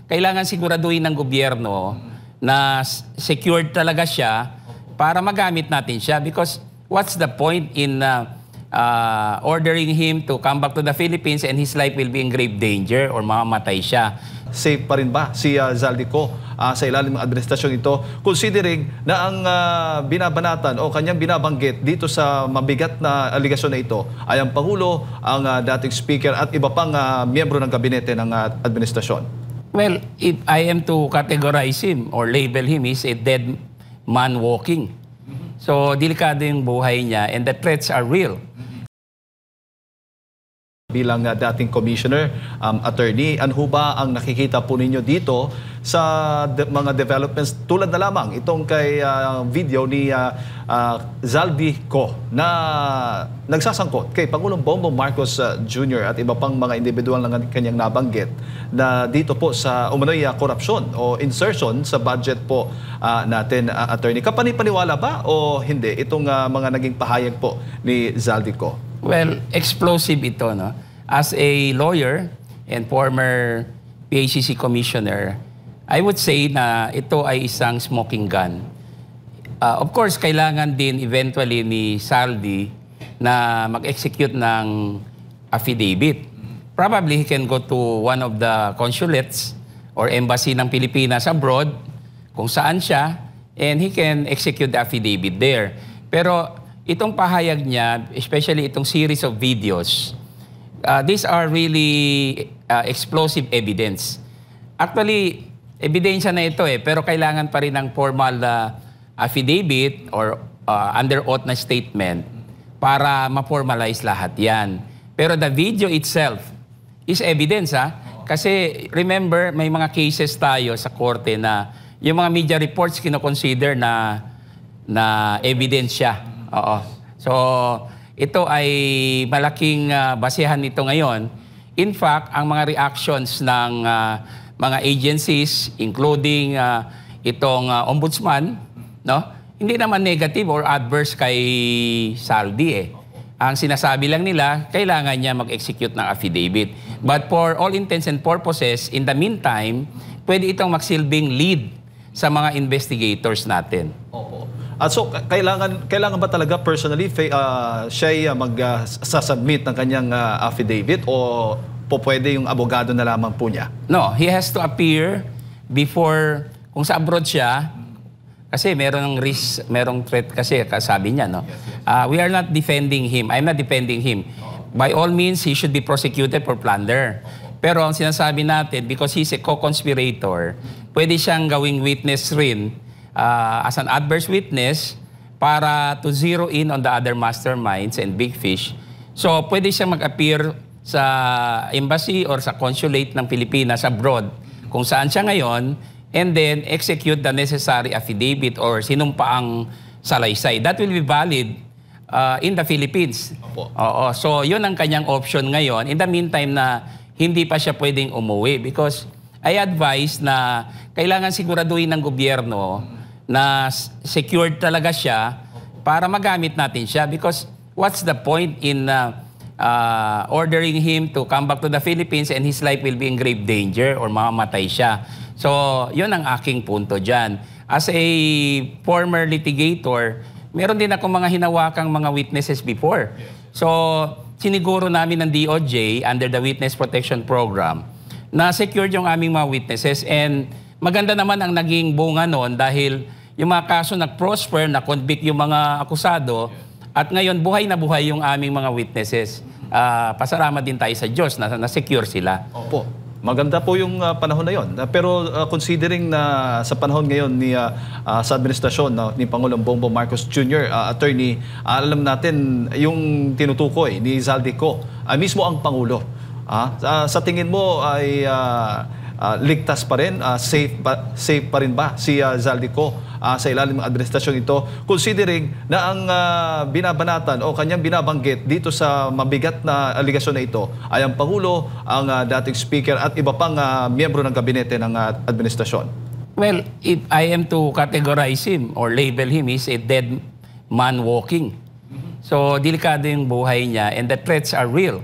kailangan siguraduhin ng gobyerno na secured talaga siya para magamit natin siya. Because what's the point in ordering him to come back to the Philippines and his life will be in grave danger or mamamatay siya? Safe pa rin ba si Zaldico sa ilalim ng administrasyon ito, considering na ang binabanatan o kanyang binabanggit dito sa mabigat na aligasyon na ito ay ang Pangulo, ang dating Speaker at iba pang miyembro ng gabinete ng administrasyon? Well, if I am to categorize him or label him, he's a dead man walking. So, delikado yung buhay niya and the threats are real. Bilang dating commissioner, attorney, ano ba ang nakikita po ninyo dito sa mga developments tulad na lamang itong kay video ni Zaldico na nagsasangkot kay Pangulong Bongbong Marcos Jr. at iba pang mga individual na kanyang nabanggit na dito po sa umano'y korupsyon o insertion sa budget po natin, attorney. Kapanipaniwala ba o hindi itong mga naging pahayag po ni Zaldico? Well, explosive ito, no? As a lawyer and former PACC commissioner, I would say na ito ay isang smoking gun. Of course, kailangan din eventually ni Zaldi na mag-execute ng affidavit. Probably he can go to one of the consulates or embassy ng Pilipinas abroad, kung saan siya, and he can execute the affidavit there. Pero itong pahayag niya, especially itong series of videos, these are really explosive evidence. Actually, ebidensya na ito pero kailangan pa rin ng formal affidavit or under oath na statement para ma-formalize lahat yan. Pero the video itself is evidence, Kasi remember, may mga cases tayo sa korte na yung mga media reports kino-consider na evidence siya. Oo. So, ito ay malaking basehan nito ngayon. In fact, ang mga reactions ng mga agencies, including itong ombudsman, no? Hindi naman negative or adverse kay Zaldi Ang sinasabi lang nila, kailangan niya mag-execute ng affidavit. But for all intents and purposes, in the meantime, pwede itong magsilbing lead sa mga investigators natin. Opo. So, kailangan ba talaga personally siya mag-submit ng kanyang affidavit o pwede yung abogado na lamang po niya? No, he has to appear before, kung sa abroad siya, kasi merong risk, merong threat kasi, sabi niya, no? We are not defending him. I'm not defending him. By all means, he should be prosecuted for plunder. Pero ang sinasabi natin, because he's a co-conspirator, pwede siyang gawing witness rin as an adverse witness para to zero in on the other masterminds and big fish. So, pwede siyang mag-appear sa embassy or sa consulate ng Pilipinas abroad kung saan siya ngayon and then execute the necessary affidavit or sinumpaang salaysay. That will be valid in the Philippines. Opo. Oo. So, yun ang kanyang option ngayon. In the meantime na hindi pa siya pwedeng umuwi because I advise na kailangan siguraduhin ng gobyerno na secured talaga siya para magamit natin siya because what's the point in ordering him to come back to the Philippines and his life will be in grave danger or mamamatay siya. So, yun ang aking punto dyan. As a former litigator, meron din ako mga hinawakang mga witnesses before. So, siniguro namin ng DOJ under the Witness Protection Program na secured yung aming mga witnesses and maganda naman ang naging bunga noon dahil yung mga kaso nag-prosper, na-convict yung mga akusado at ngayon buhay na buhay yung aming mga witnesses. Pasalamat din tayo sa Diyos na na-secure sila. Opo. Maganda po yung panahon na yon. Pero considering na sa panahon ngayon sa administrasyon ni Pangulong Bongbong Marcos Jr., attorney, alam natin yung tinutukoy ni Zaldico mismo ang Pangulo. Sa tingin mo ay ligtas pa rin, safe pa rin ba si Zaldico sa ilalim ng administrasyon ito, considering na ang binabanatan o kanyang binabanggit dito sa mabigat na aligasyon na ito ay ang Pangulo, ang dating Speaker at iba pang miyembro ng gabinete ng administrasyon? Well, if I am to categorize him or label him, he's a dead man walking. So, delikado yung buhay niya and the threats are real.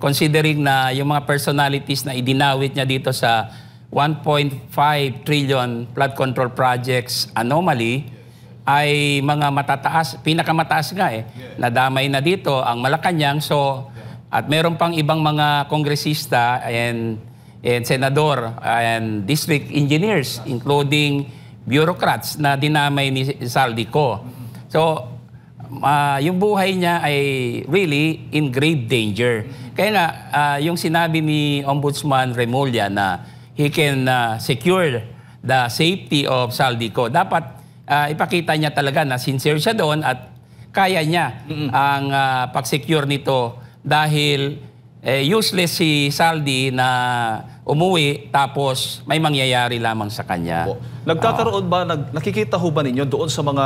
Considering na yung mga personalities na idinawit niya dito sa 1.5 trillion flood control projects anomaly ay mga matataas, pinakamataas nga Nadamay na dito ang Malacanang. So, at meron pang ibang mga kongresista and senador and district engineers, including bureaucrats na dinamay ni Saldico. So, yung buhay niya ay really in grave danger. Kaya nga, yung sinabi ni Ombudsman Remulla na he can secure the safety of Saldico, dapat ipakita niya talaga na sincere siya doon at kaya niya ang pag-secure nito dahil useless si Saldi na umuwi tapos may mangyayari lamang sa kanya. Nagkakaroon ba, nakikita ho ba ninyo doon sa mga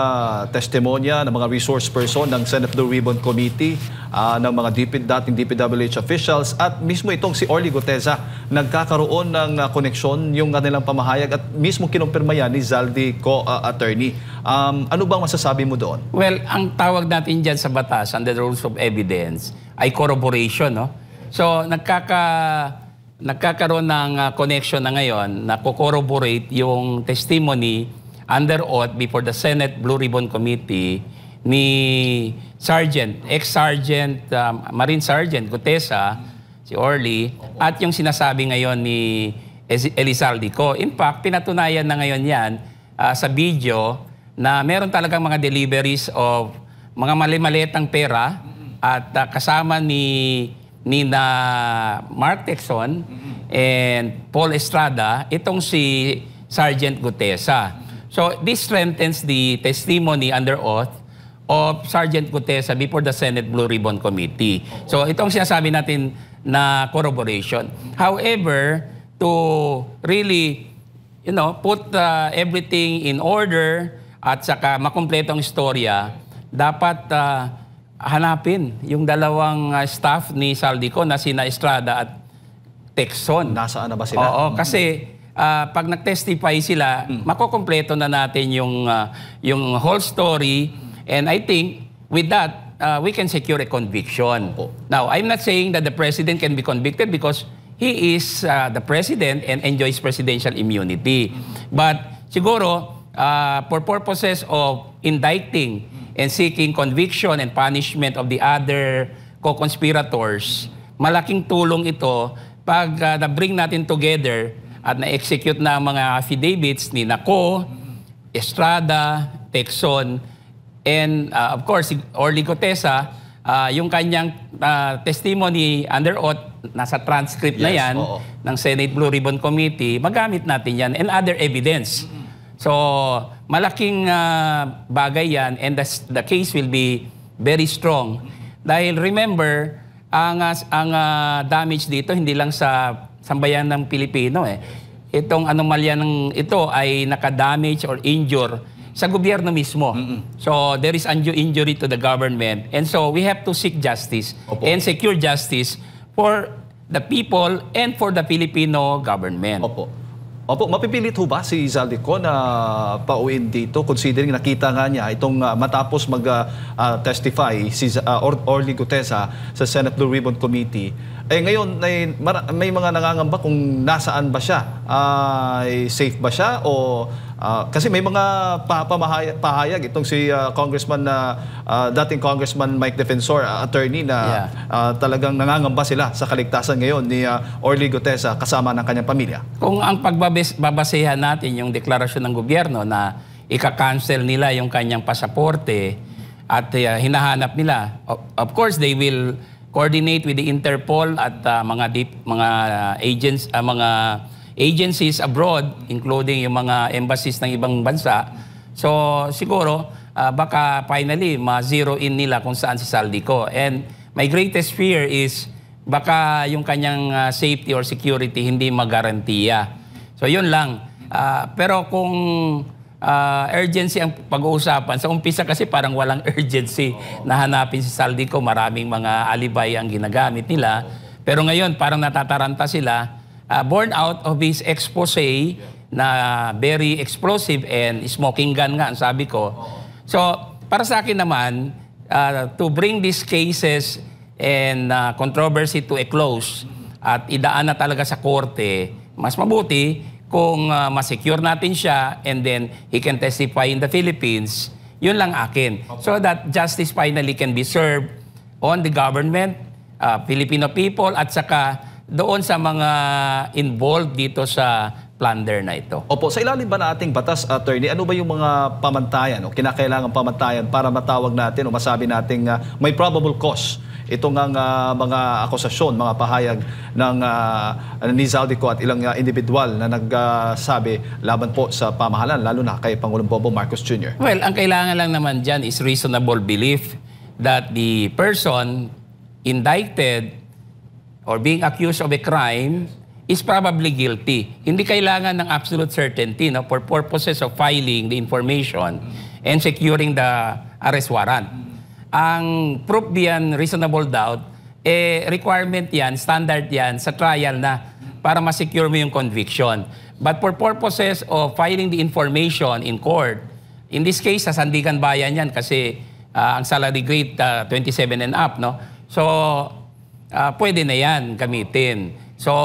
testimonya ng mga resource person ng Senate Blue Ribbon Committee, ng mga dating DPWH officials at mismo itong si Orly Gutesa, nagkakaroon ng koneksyon yung kanilang pamahayag at mismo kinumpirma yan ni Zaldico attorney. Ano bang masasabi mo doon? Well, ang tawag natin dyan sa batas, under the rules of evidence, ay corroboration, no? So, nagkakaroon ng connection na ngayon na corroborate yung testimony under oath before the Senate Blue Ribbon Committee ni ex-Sergeant, Marine Sergeant Gutesa, si Orly, at yung sinasabi ngayon ni Elizaldico. In fact, pinatunayan na ngayon yan sa video na meron talagang mga deliveries of mga mali-malitang pera at kasama ni Mark Texon and Paul Estrada, itong si Sergeant Gutesa. So this strengthens the testimony under oath of Sergeant Gutesa before the Senate Blue Ribbon Committee. So itong sinasabi natin na corroboration. However, to really, put everything in order at saka makumpletong istorya, dapat hanapin yung dalawang staff ni Saldico na sina Estrada at Texon. Nasaan na ba sila? Oo, kasi pag nag-testify sila, makukumpleto na natin yung whole story, and I think with that, we can secure a conviction. Now, I'm not saying that the president can be convicted because he is the president and enjoys presidential immunity. But siguro, for purposes of indicting and seeking conviction and punishment of the other co-conspirators, malaking tulong ito pag na-bring natin together at na-execute na ang mga affidavits ni Naco, Estrada, Texon, and of course, Orly Gutesa, yung kanyang testimony under oath, nasa transcript na yan ng Senate Blue Ribbon Committee, magamit natin yan and other evidence. So, malaking bagay yan and the case will be very strong. Dahil remember, ang damage dito hindi lang sa sambayan ng Pilipino. Itong anomalya ng ito ay nakadamage or injure sa gobyerno mismo. So, there is undue injury to the government. And so, we have to seek justice and secure justice for the people and for the Filipino government. Opo, mapipilit ho ba si Zaldico na pauwiin dito considering nakita nga niya itong matapos mag-testify si Orly Gutesa sa Senate Blue Ribbon Committee. Ngayon, may mga nangangamba kung nasaan ba siya. Safe ba siya o kasi may mga pahayag itong si dating Congressman Mike Defensor, attorney na talagang nangangamba sila sa kaligtasan ngayon ni Orly Gutesa kasama ng kanyang pamilya. Kung ang pagbabasehan natin yung deklarasyon ng gobyerno na ika-cancel nila yung kanyang pasaporte at hinahanap nila, of course they will coordinate with the Interpol at mga agencies abroad, including yung mga embassies ng ibang bansa. So siguro baka finally ma-zero in nila kung saan si Saldico. And my greatest fear is baka yung kanyang safety or security hindi magarantiya. So yun lang. Pero kung urgency ang pag-uusapan, sa umpisa kasi parang walang urgency na hanapin si Saldico. Maraming mga alibay ang ginagamit nila. Pero ngayon parang natataranta sila. Born out of his expose na very explosive and smoking gun nga ang sabi ko. So para sa akin naman, to bring these cases and controversy to a close at idaan na talaga sa korte, mas mabuti kung ma-secure natin siya and then he can testify in the Philippines, yun lang akin. So that justice finally can be served on the government, Filipino people, at saka doon sa mga involved dito sa plunder na ito. Opo, sa ilalim ba na ating batas, attorney, ano ba yung mga pamantayan o kinakailangan pamantayan para matawag natin o masabi natin may probable cause itong mga akusasyon, mga pahayag ng ni Zaldico at ilang individual na nagsabi laban po sa pamahalaan, lalo na kay Pangulong Bongbong Marcos Jr.? Well, ang kailangan lang naman dyan is reasonable belief that the person indicted or being accused of a crime is probably guilty. Hindi kailangan ng absolute certainty, no, for purposes of filing the information and securing the arrest warrant. Ang proof beyond reasonable doubt, requirement yan, standard yan sa trial na para ma-secure mo yung conviction. But for purposes of filing the information in court, in this case, sa Sandigan Bayan yan kasi ang salary grade 27 and up, no? So, pwede na yan gamitin. So,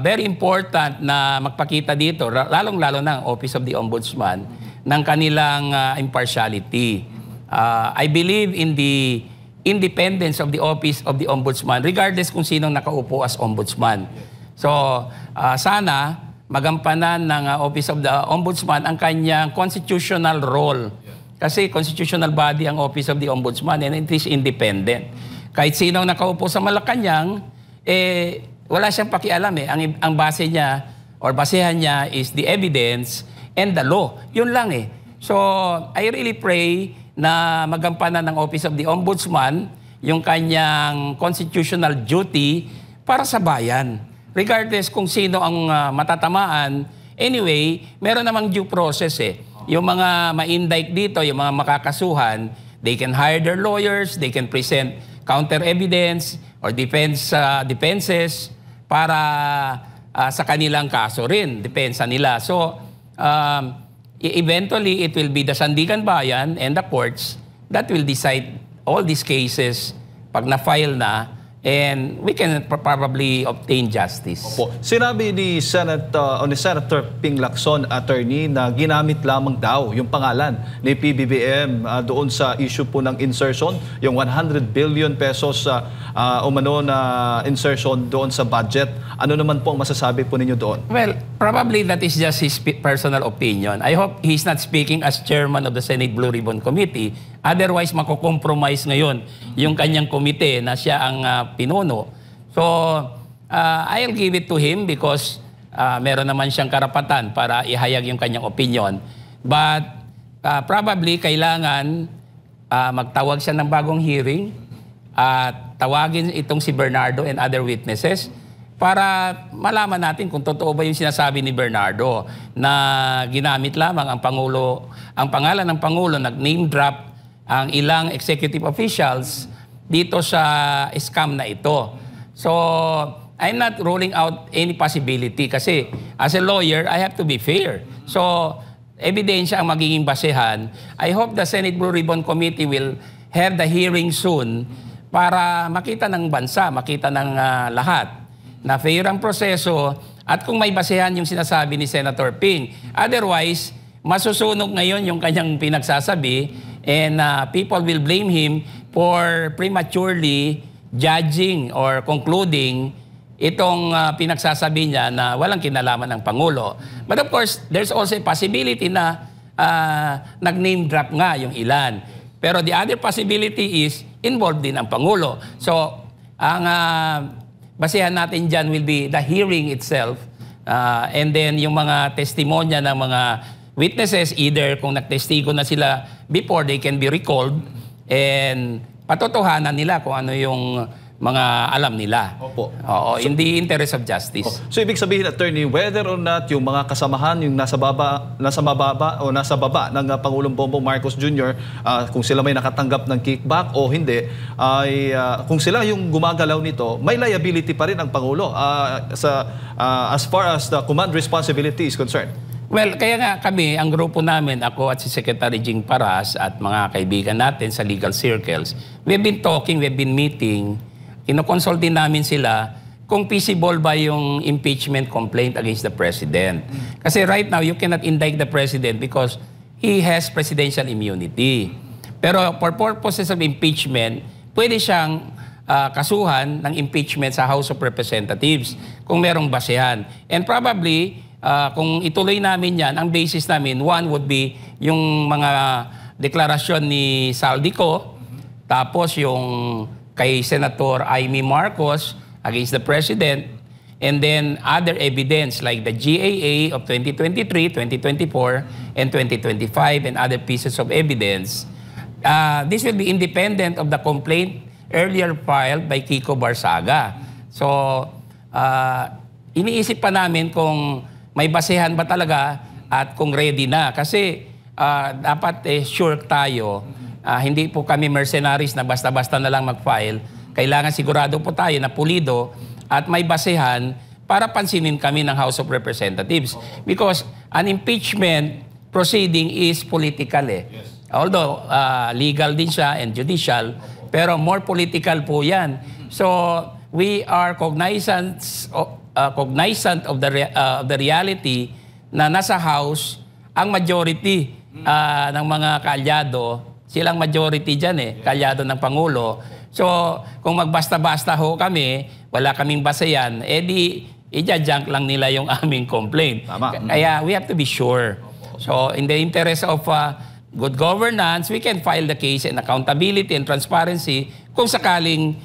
very important na magpakita dito, lalong-lalo na ang Office of the Ombudsman, ng kanilang impartiality. I believe in the independence of the Office of the Ombudsman, regardless kung sinong nakaupo as Ombudsman. So, sana magampanan ng Office of the Ombudsman ang kanyang constitutional role. Kasi constitutional body ang Office of the Ombudsman and it is independent. Kahit sinong nakaupo sa Malacanang, wala siyang pakialam eh. Ang base niya or basehan niya is the evidence and the law. Yun lang eh. So, I really pray na magampanan ng Office of the Ombudsman yung kanyang constitutional duty para sa bayan. Regardless kung sino ang matatamaan, anyway, meron namang due process eh. Yung mga ma-indict dito, yung mga makakasuhan, they can hire their lawyers, they can present counter evidence or defenses para sa kanilang kaso rin, depensa nila. So, eventually, it will be the Sandigan Bayan and the courts that will decide all these cases pag na-file na, and we can probably obtain justice. Opo. Sinabi ni Senator Ping Lacson, attorney, na ginamit lamang daw yung pangalan ni PBBM doon sa issue po ng insertion, yung 100 billion pesos umano na insertion doon sa budget. Ano naman po ang masasabi po ninyo doon? Well, probably that is just his personal opinion. I hope he's not speaking as chairman of the Senate Blue Ribbon Committee. Otherwise, mako-compromise ngayon yung kanyang komite na siya ang pinuno. So, I'll give it to him because meron naman siyang karapatan para ihayag yung kanyang opinion. But probably kailangan magtawag siya ng bagong hearing at tawagin itong si Bernardo and other witnesses para malaman natin kung totoo ba yung sinasabi ni Bernardo na ginamit lamang ang pangalan ng Pangulo, nag-name drop ang ilang executive officials dito sa scam na ito. So, I'm not ruling out any possibility kasi as a lawyer, I have to be fair. So, ebidensya ang magiging basehan. I hope the Senate Blue Ribbon Committee will have the hearing soon para makita ng bansa, makita ng lahat na fair ang proseso at kung may basehan yung sinasabi ni Senator Ping. Otherwise, masusunog ngayon yung kanyang pinagsasabi and people will blame him for prematurely judging or concluding itong pinagsasabi niya na walang kinalaman ng Pangulo. But of course, there's also a possibility na nag-name drop nga yung ilan. Pero the other possibility is involved din ang Pangulo. So, ang basehan natin dyan will be the hearing itself and then yung mga testimonya ng mga witnesses, either kung nagtestigo na sila before, they can be recalled and patotohanan nila kung ano yung mga alam nila. Opo. Oo, in the interest of justice. So ibig sabihin, attorney, whether or not yung mga kasamahan yung nasa baba ng Pangulong Bongbong Marcos Jr., kung sila may nakatanggap ng kickback o hindi, ay kung sila yung gumagalaw nito, may liability pa rin ang Pangulo as far as the command responsibility is concerned. Well, kaya nga kami, ang grupo namin, ako at si Secretary Jing Paras at mga kaibigan natin sa legal circles, we've been talking, we've been meeting, kinokonsult din namin sila kung feasible ba yung impeachment complaint against the President. Kasi right now, you cannot indict the President because he has presidential immunity. Pero for purposes of impeachment, pwede siyang kasuhan ng impeachment sa House of Representatives kung merong basehan. And probably, kung ituloy namin yan, ang basis namin, one would be yung mga deklarasyon ni Saldico, tapos yung kay Senator Amy Marcos against the President, and then other evidence like the GAA of 2023, 2024, and 2025, and other pieces of evidence. This will be independent of the complaint earlier filed by Kiko Barsaga. So, iniisip pa namin kung may basehan ba talaga at kung ready na. Kasi dapat sure tayo, hindi po kami mercenaries na basta-basta na lang mag-file. Kailangan sigurado po tayo na pulido at may basehan para pansinin kami ng House of Representatives. Because an impeachment proceeding is political eh. Although legal din siya and judicial, pero more political po yan. So, we are cognizant of the reality na nasa House, ang majority ng mga kaalyado, silang majority dyan eh, kaalyado ng Pangulo. So, kung magbasta-basta ho kami, wala kaming basehan, edi ija-junk lang nila yung aming complaint. Kaya we have to be sure. So, in the interest of good governance, we can file the case and accountability and transparency kung sakaling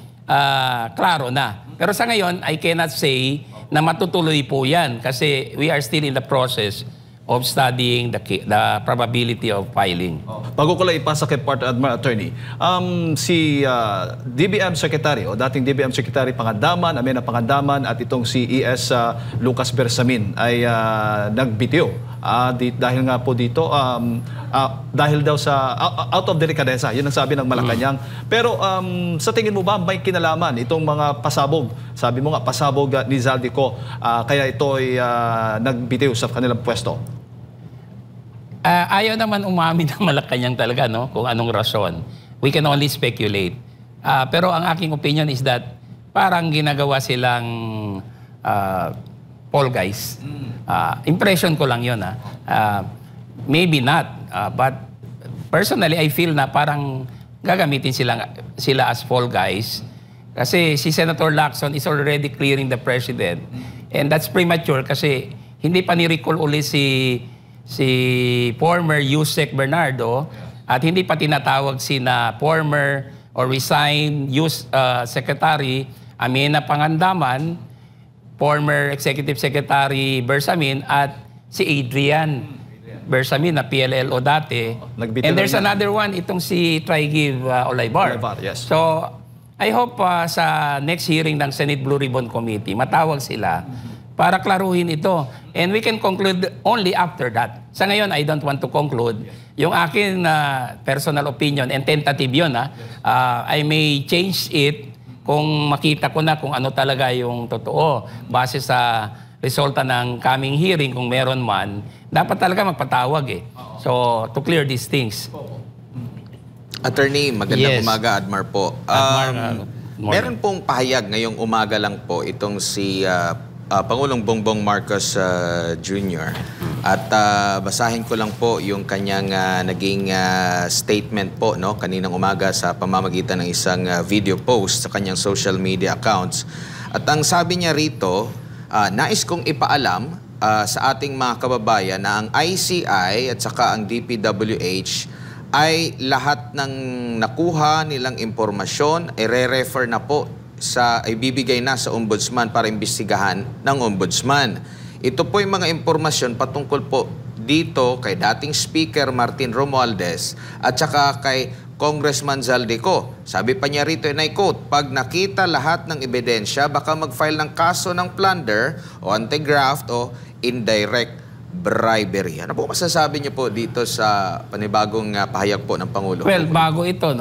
klaro na. Pero sa ngayon, I cannot say na matutuloy po yan kasi we are still in the process of studying the probability of filing. Bago ko lang ipasa kay Part Admiral Attorney, si DBM Secretary o dating DBM Secretary Pangandaman, Amena Pangandaman at itong si ES Lucas Bersamin ay nagbitiw dahil nga po dito dahil daw sa out of delicadeza, yun ang sabi ng Malacanang. Pero sa tingin mo ba may kinalaman itong mga pasabog? Sabi mo nga pasabog ni Zaldico, kaya ito ay nagbitiw sa kanilang pwesto. Ayaw naman umamin ng Malacanang talaga, no? Kung anong rason. We can only speculate. Pero ang aking opinion is that parang ginagawa silang Paul guys. Impression ko lang yun. Maybe not. But personally, I feel na parang gagamitin sila as Paul guys. Kasi si Senator Lacson is already clearing the President. And that's premature kasi hindi pa ni-recall uli si former Yusek Bernardo at hindi pa tinatawag na former or resigned Secretary Amena Pangandaman, former Executive Secretary Bersamin at si Adrian Bersamin na PLLO dati. And there's another one, itong si Trigiv Olaybar. Yes. So, I hope sa next hearing ng Senate Blue Ribbon Committee, matawag sila para klaruhin ito. And we can conclude only after that. Sa ngayon, I don't want to conclude. Yung akin personal opinion, and tentative yun, I may change it kung makita ko na kung ano talaga yung totoo. Base sa resulta ng coming hearing, kung meron man, dapat talaga magpatawag eh. So, to clear these things. Attorney, magandang umaga, Admar po. Meron pong pahayag ngayong umaga lang po itong si Pangulong Bongbong Marcos Jr. At basahin ko lang po yung kanyang naging statement po kaninang umaga sa pamamagitan ng isang video post sa kanyang social media accounts. At ang sabi niya rito, nais kong ipaalam sa ating mga kababayan na ang ICI at saka ang DPWH ay lahat ng nakuha nilang impormasyon ay re-refer na po ay bibigay na sa ombudsman para imbestigahan ng ombudsman. Ito po yung mga impormasyon patungkol po dito kay dating Speaker Martin Romualdez at saka kay Congressman Zaldico. Sabi pa niya rito, and I quote, "Pag nakita lahat ng ebidensya, baka mag-file ng kaso ng plunder o anti-graft o indirect bribery." Ano po masasabi niyo po dito sa panibagong pahayag po ng Pangulo? Well, bago ito,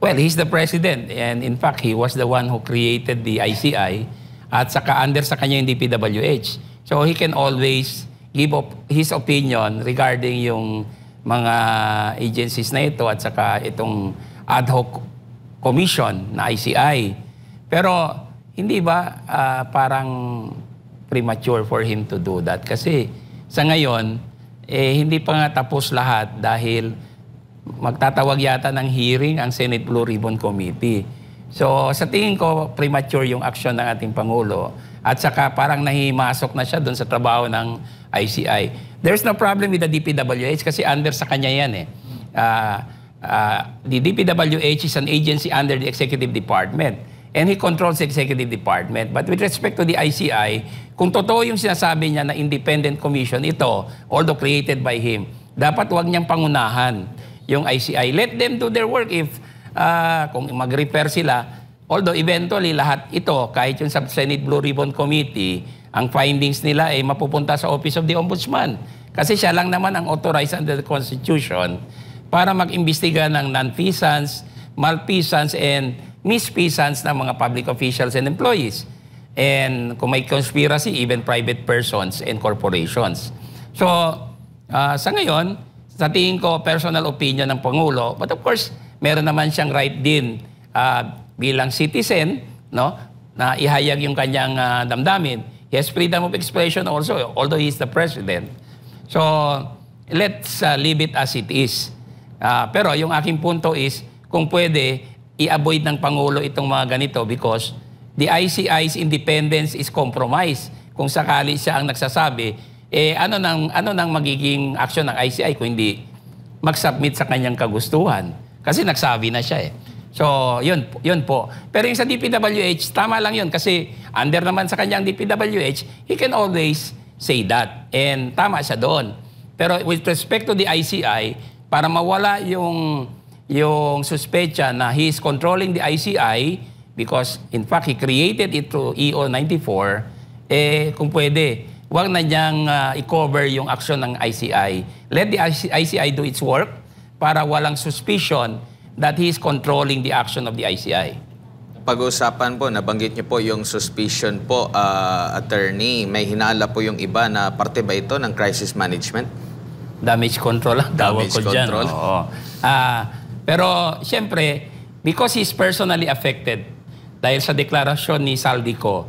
well, he's the president and in fact, he was the one who created the ICI at saka under sa kanya yung DPWH. So he can always give his opinion regarding yung mga agencies na ito at saka itong ad hoc commission na ICI. Pero hindi ba parang premature for him to do that? Kasi sa ngayon, hindi pa nga tapos lahat dahil magtatawag yata ng hearing ang Senate Blue Ribbon Committee. So sa tingin ko, premature yung aksyon ng ating Pangulo at saka parang nahimasok na siya doon sa trabaho ng ICI. There's no problem with the DPWH kasi under sa kanya yan eh. The DPWH is an agency under the Executive Department. And he controls the Executive Department. But with respect to the ICI, kung totoo yung sinasabi niya na independent commission, ito, although created by him, dapat wag niyang pangunahan yung ICI. Let them do their work if kung mag-repair sila. Although eventually lahat ito, kahit yung Senate Blue Ribbon Committee, ang findings nila ay mapupunta sa Office of the Ombudsman. Kasi siya lang naman ang authorized under the Constitution para mag-imbestiga ng non-feasance, malfeasance, and misfeasance ng mga public officials and employees. And kung may conspiracy, even private persons and corporations. So, sa ngayon, sa tingin ko, personal opinion ng Pangulo, but of course, meron naman siyang right din bilang citizen, no, na ihayag yung kanyang damdamin. He has freedom of expression also, although he is the president. So, let's leave it as it is. Pero yung aking punto is, kung pwede, i-avoid ng Pangulo itong mga ganito because the ICI's independence is compromised. Kung sakali siya ang nagsasabi, ano nang magiging aksyon ng ICI kung hindi mag-submit sa kanyang kagustuhan? Kasi nagsabi na siya eh. So, yun po. Pero yung sa DPWH, tama lang yun kasi under naman sa kanyang DPWH, he can always say that. And tama siya doon. Pero with respect to the ICI, para mawala yung suspecha na he is controlling the ICI because in fact he created it through EO 94, kung pwede, wag na niyang i-cover yung aksyon ng ICI. Let the ICI do its work para walang suspicion that he is controlling the action of the ICI. Pag-uusapan po, nabanggit niyo po yung suspicion po, attorney. May hinala po yung iba na parte ba ito ng crisis management? Damage control ang tawag ko dyan. Oo. Pero siyempre, because he's personally affected dahil sa deklarasyon ni Saldico,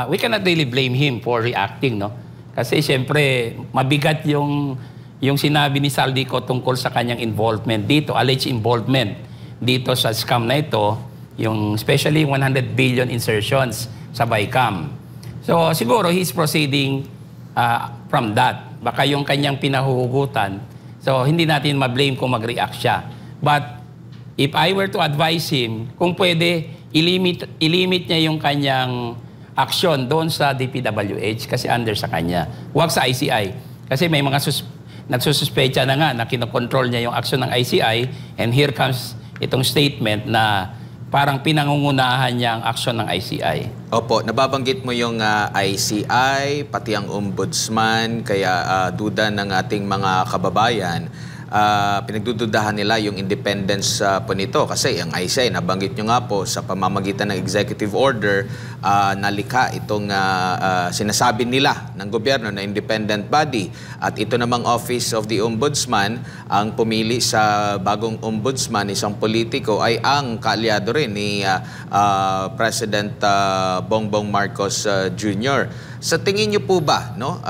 we cannot really blame him for reacting, no? Kasi siyempre, mabigat yung sinabi ni Saldico tungkol sa kanyang involvement dito, alleged involvement dito sa scam na ito, yung especially 100 billion insertions sa BICAM. So siguro he's proceeding from that. Baka yung kanyang pinahuhugutan, so hindi natin ma-blame kung mag-react siya. But if I were to advise him, kung pwede, ilimit niya yung kanyang aksyon doon sa DPWH kasi under sa kanya. Huwag sa ICI. Kasi may mga nagsususpecha na nga na kinokontrol niya yung aksyon ng ICI and here comes itong statement na parang pinangungunahan niya ang aksyon ng ICI. Opo, nababanggit mo yung ICI, pati ang ombudsman, kaya duda ng ating mga kababayan. Pinagdududahan nila yung independence po nito kasi ang ICI, nabanggit nyo nga po sa pamamagitan ng executive order, nalikha itong sinasabi nila ng gobyerno na independent body. At ito namang Office of the Ombudsman, ang pumili sa bagong ombudsman, isang politiko, ay ang kaalyado rin ni President Bongbong Marcos Jr. Sa tingin niyo po ba, no,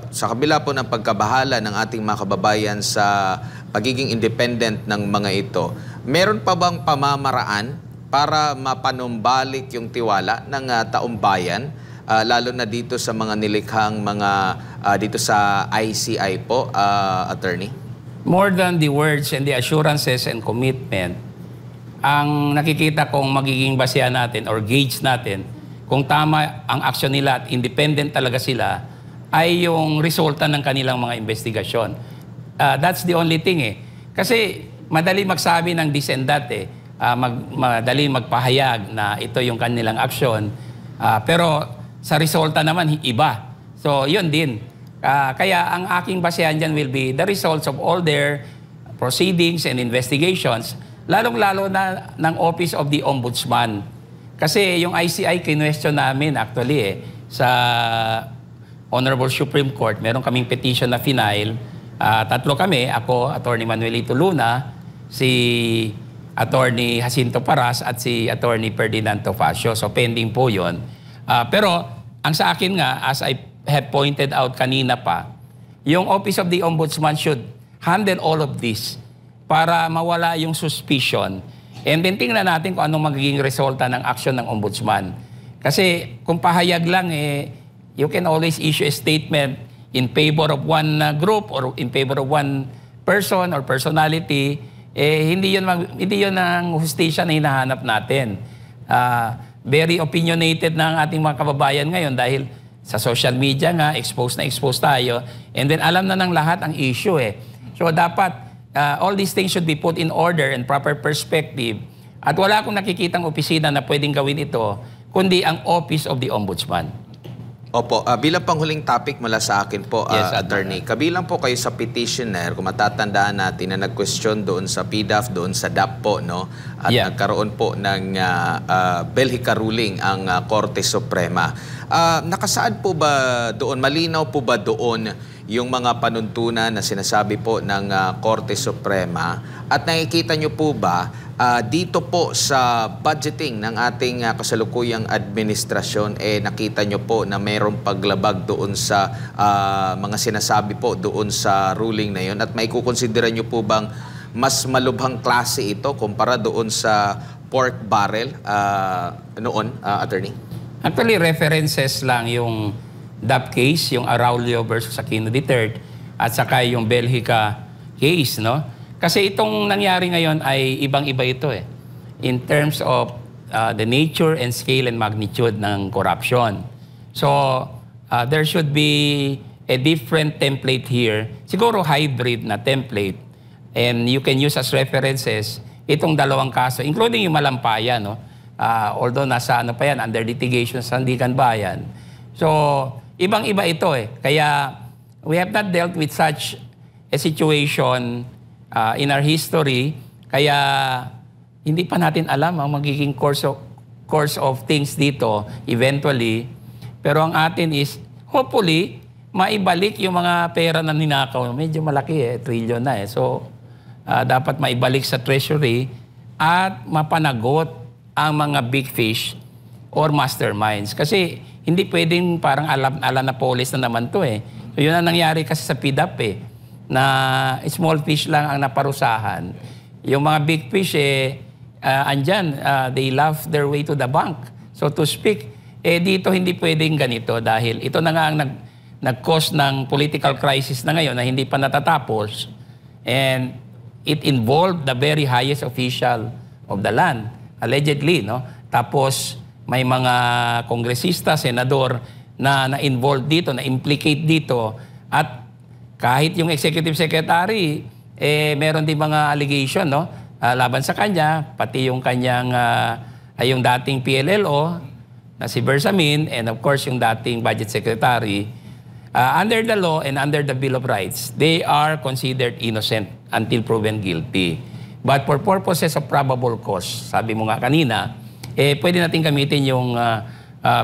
sa kabila po ng pagkabahala ng ating mga kababayan sa pagiging independent ng mga ito, meron pa bang pamamaraan para mapanumbalik yung tiwala ng taong bayan, lalo na dito sa mga nilikhang mga dito sa ICI po, attorney? More than the words and the assurances and commitment, ang nakikita kong magiging basehan natin or gauge natin kung tama ang aksyon nila at independent talaga sila, ay yung resulta ng kanilang mga investigasyon. That's the only thing eh. Kasi madali magsabi ng this and that eh. Madali magpahayag na ito yung kanilang aksyon. Pero sa resulta naman, iba. So yun din. Kaya ang aking basehan dyan will be the results of all their proceedings and investigations, lalong-lalo na ng Office of the Ombudsman. Kasi yung ICI, kinwestiyon namin actually sa Honorable Supreme Court, meron kaming petition na final. Tatlo kami, ako, Attorney Manuelito Luna, si Attorney Jacinto Paras at si Attorney Ferdinand Tofacio. So pending po yun. Pero ang sa akin nga, as I have pointed out kanina pa, yung Office of the Ombudsman should handle all of this para mawala yung suspicion. And then tingnan natin kung anong magiging resulta ng action ng Ombudsman. Kasi kung pahayag lang, you can always issue a statement in favor of one group or in favor of one person or personality. Hindi yun ang hustisya na hinahanap natin. Very opinionated na ang ating mga kababayan ngayon dahil sa social media nga, expose tayo. And then alam na ng lahat ang issue So dapat all these things should be put in order and proper perspective. At wala akong nakikitang opisina na pwedeng gawin ito, kundi ang Office of the Ombudsman. Opo, bilang panghuling topic mula sa akin po, Yes, Attorney, kabilang po kayo sa petitioner, kung matatandaan natin na nag-question doon sa PDAF, doon sa DAP po, no? At nagkaroon po ng Belgica ruling ang Korte Suprema. Nakasaad po ba doon, malinaw po ba doon yung mga panuntunan na sinasabi po ng Korte Suprema? At nakikita nyo po ba dito po sa budgeting ng ating kasalukuyang administrasyon, nakita nyo po na mayroong paglabag doon sa mga sinasabi po doon sa ruling na yun? At may kukonsidera nyo po bang mas malubhang klase ito kumpara doon sa pork barrel noon, Attorney? Actually, references lang yung DAP case, yung Araulio versus Aquino III, at saka yung Belgica case, no? Kasi itong nangyari ngayon ay ibang-iba ito in terms of the nature and scale and magnitude ng corruption. So, there should be a different template here. Siguro hybrid na template. And you can use as references itong dalawang kaso, including yung Malampaya, no? Although nasa ano pa yan, under litigation sa Sandigan Bayan. So, ibang-iba ito Kaya, we have not dealt with such a situation in our history, kaya hindi pa natin alam ang magiging course of things dito eventually. Pero ang atin is, hopefully, maibalik yung mga pera na ninakaw. Medyo malaki trillion na So, dapat maibalik sa treasury at mapanagot ang mga big fish or masterminds. Kasi hindi pwedeng parang alam na police na naman to So, yun ang nangyari kasi sa PDAP na small fish lang ang naparusahan. Yung mga big fish andyan, they laugh their way to the bank. So to speak, dito hindi pwedeng ganito dahil ito na nga ang nag-cause ng political crisis na ngayon na hindi pa natatapos. And it involved the very highest official of the land, allegedly, no? Tapos may mga kongresista, senador na na-involved dito, na-implicate dito, at kahit yung executive secretary, meron din mga allegation, no? Laban sa kanya, pati yung kanyang, yung dating PLLO, na si Bersamin, and of course yung dating budget secretary. Under the law and under the Bill of Rights, they are considered innocent until proven guilty. But for purposes of probable cause, sabi mo nga kanina, pwede natin gamitin yung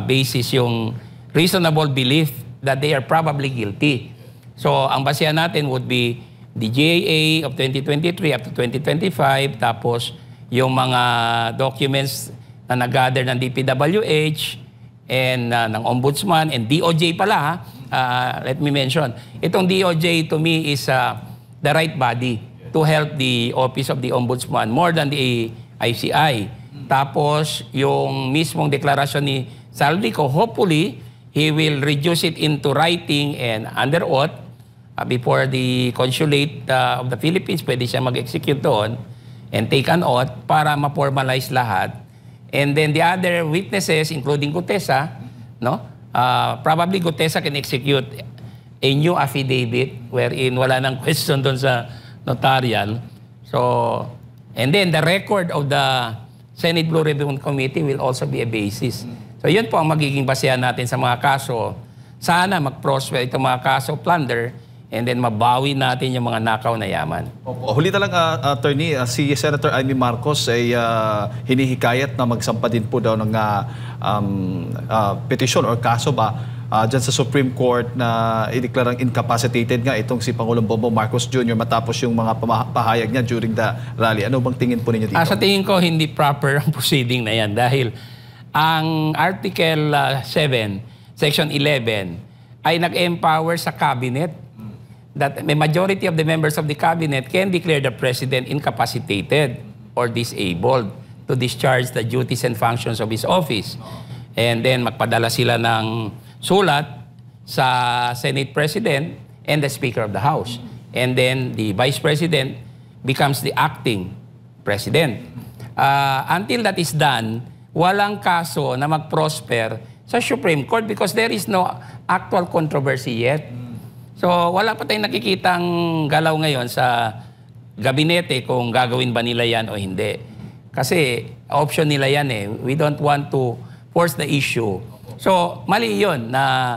basis, yung reasonable belief that they are probably guilty. So, ang basehan natin would be the GAA of 2023 up to 2025, tapos yung mga documents na nag-gather ng DPWH and ng Ombudsman and DOJ pala. Let me mention, itong DOJ to me is the right body to help the Office of the Ombudsman more than the ICI. Tapos, yung mismong deklarasyon ni Saldico, hopefully, he will reduce it into writing and under oath before the consulate of the Philippines. Pwede siya mag-execute doon and take an oath para ma-formalize lahat. And then the other witnesses, including Gutesa, no? Probably Gutesa can execute a new affidavit wherein wala nang question doon sa notarial. So, and then the record of the Senate Blue Ribbon Committee will also be a basis. So, yun po ang magiging basehan natin sa mga kaso. Sana mag-prosper itong mga kaso plunder and then mabawi natin yung mga nakaw na yaman. Huli talang attorney, si Senator Amy Marcos ay hinihikayat na magsampa din po daw ng petition or kaso ba dyan sa Supreme Court na ideklarang incapacitated nga itong si Pangulong Bongbong Marcos Jr. matapos yung mga pahayag niya during the rally. Ano bang tingin po ninyo dito? Sa tingin ko, hindi proper ang proceeding na yan dahil ang Article 7, Section 11 ay nag-empower sa Cabinet that the majority of the members of the Cabinet can declare the President incapacitated or disabled to discharge the duties and functions of his office. And then magpadala sila ng sulat sa Senate President and the Speaker of the House. And then the Vice President becomes the acting President. Until that is done, walang kaso na mag-prosper sa Supreme Court because there is no actual controversy yet. So wala pa tayong nakikitang galaw ngayon sa gabinete kung gagawin ba nila yan o hindi. Kasi option nila yan eh. We don't want to force the issue. So, mali yun na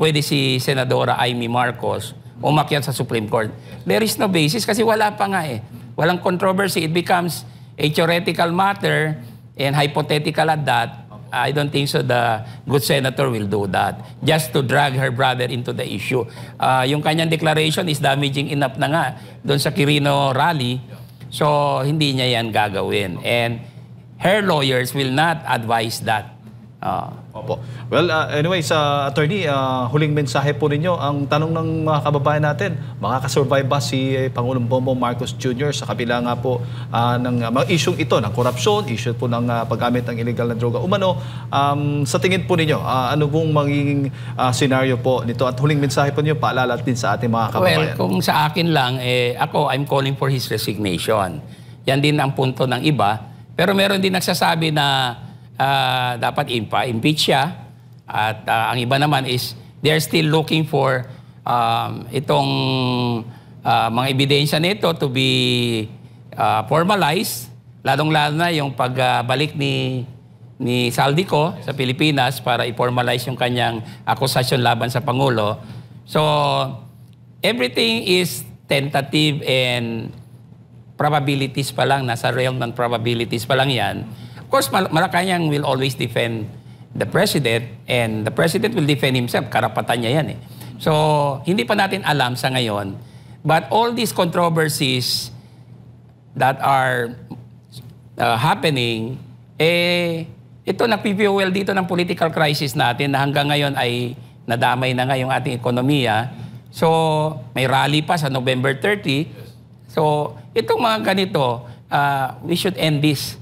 pwede si Senadora Amy Marcos umakyat sa Supreme Court. There is no basis kasi wala pa nga eh. Walang controversy. It becomes a theoretical matter and hypothetical at that. I don't think so the good senator will do that. Just to drag her brother into the issue. Yung kanyang declaration is damaging enough na nga doon sa Quirino rally. So, hindi niya yan gagawin. And her lawyers will not advise that. Opo. Well, anyway, sa attorney, huling mensahe po ninyo. Ang tanong ng mga kababayan natin, makakasurvive ba si Pangulong Bongbong Marcos Jr. sa kabila nga po ng mga isyong ito, ng korupsyon, issue po ng paggamit ng illegal na droga umano. Sa tingin po ninyo, ano pong magiging senaryo po nito? At huling mensahe po ninyo, paalala din sa ating mga kababayan. Well, kung sa akin lang, ako, I'm calling for his resignation. Yan din ang punto ng iba. Pero meron din nagsasabi na dapat impeach siya. At ang iba naman is they're still looking for itong mga ebidensya nito to be formalized. Lalong-lalo na yung pagbalik ni Saldico sa Pilipinas para i-formalize yung kanyang akusasyon laban sa Pangulo. So, everything is tentative and probabilities pa lang. Nasa realm ng probabilities pa lang yan. Of course, Malacanang will always defend the President and the President will defend himself. Karapatan niya yan eh. So, hindi pa natin alam sa ngayon. But all these controversies that are happening, ito nagpifuel dito ng political crisis natin na hanggang ngayon ay nadamay na nga yung ating ekonomiya. So, may rally pa sa November 30. So, itong mga ganito, we should end this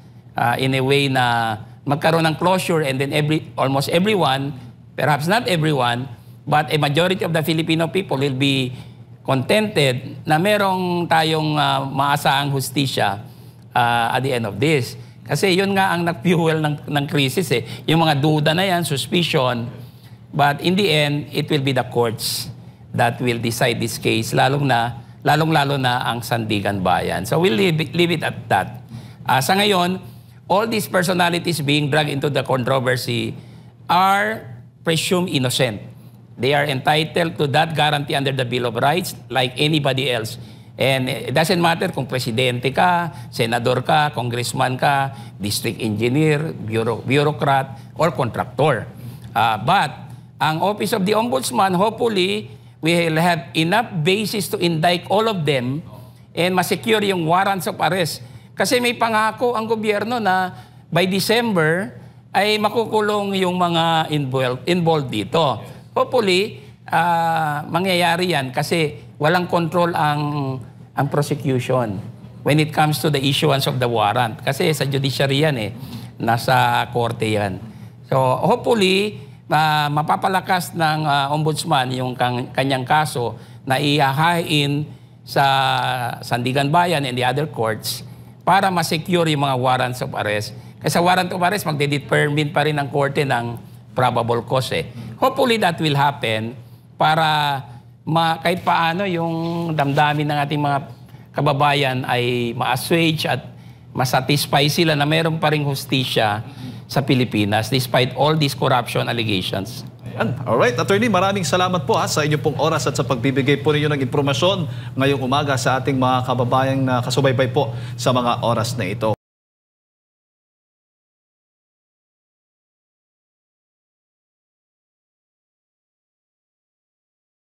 in a way na magkaroon ng closure and then almost everyone, perhaps not everyone, but a majority of the Filipino people will be contented na merong tayong maasahang hustisya at the end of this. Kasi yun nga ang nag-fuel ng crisis eh. Yung mga duda na yan, suspicion, but in the end, it will be the courts that will decide this case, lalong-lalo na ang Sandigan Bayan. So we'll leave it at that. Sa ngayon, all these personalities being dragged into the controversy are presumed innocent. They are entitled to that guarantee under the Bill of Rights like anybody else. And it doesn't matter kung presidente ka, senador ka, congressman ka, district engineer, bureaucrat, or contractor. But ang Office of the Ombudsman, hopefully, we will have enough basis to indict all of them and masecure yung warrants of arrest. Kasi may pangako ang gobyerno na by December ay makukulong yung mga involved dito. Hopefully, mangyayari yan kasi walang control ang prosecution when it comes to the issuance of the warrant. Kasi sa judiciary yan eh, nasa korte yan. So hopefully, mapapalakas ng ombudsman yung kanyang kaso na ihahain sa Sandigan Bayan and the other courts para ma-secure yung mga warrants of arrest. Kasi sa warrant of arrest, magde-determine pa rin ang korte ng probable cause eh. Hopefully that will happen para kahit paano yung damdamin ng ating mga kababayan ay ma-assuage at masatisfy sila na meron pa ring hustisya sa Pilipinas despite all these corruption allegations. Alright, Attorney, maraming salamat po sa inyong pong oras at sa pagbibigay po ninyo ng impormasyon ngayong umaga sa ating mga kababayang na kasubaybay po sa mga oras na ito.